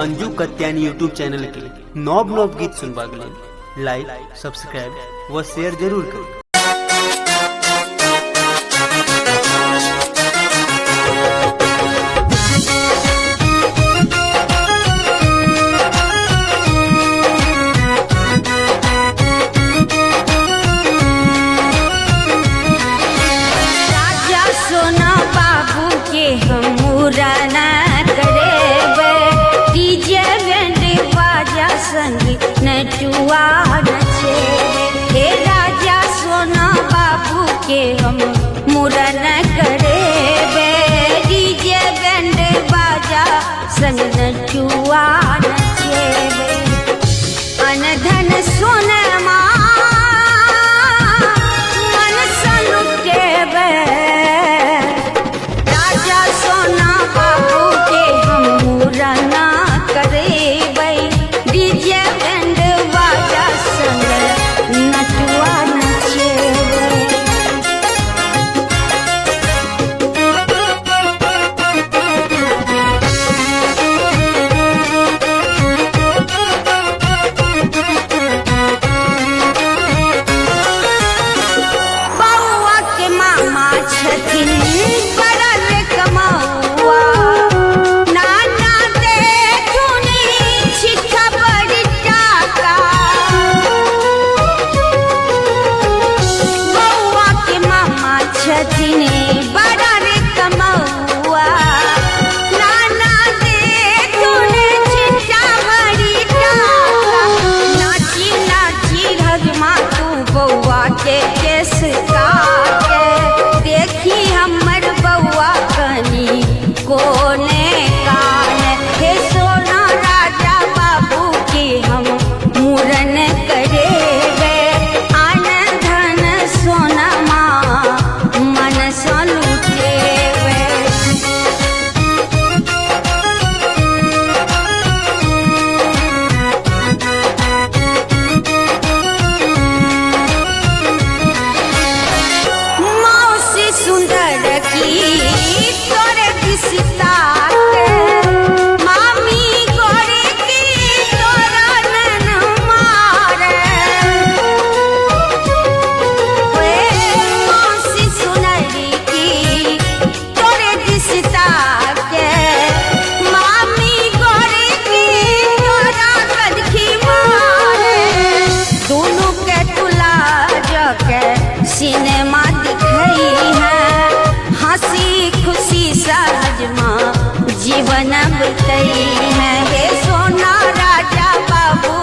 Anju Katyani YouTube channel के नव नव गीत सुनबाक लेल लाइक सब्सक्राइब व शेयर जरूर करू। नटुआ नचे हे राजा सोना बाबू के हम मुरन करे डीजे बैंड बाजा संग नटुआ नचे अनधन सोनमा मन सलुटे राजा सोना बाबू के हम मुरन करे डीजे बैंड बाजा संग नटुआ नचे बउआ के मामा छथिन बड़ल कमौआ नाना दे धुनी छिका बड़ी टाका बउआ के मामा छथिन बड़ल कमौआ नाना दे धुनी छिका बड़ी टाका नाची नाची हजमा तू बउआ के केस काटे देखी हमर बउआ कनी कोने काने हे सोना राजा बाबू के हम मुरन करे आन धन सोना माँ मन सलुटे मौसी सुंदर की तोरे दिसता मामी गोरे की तोरा नन मारे वे मौसी सुनरी की तोरे दिसता के मामी गोरे की तोरा कदखी मारे दोनों के तुला जके सिनेमा दिखई है हंसी खुशी सहजमा जीवन बितई है हे सोना राजा बाबू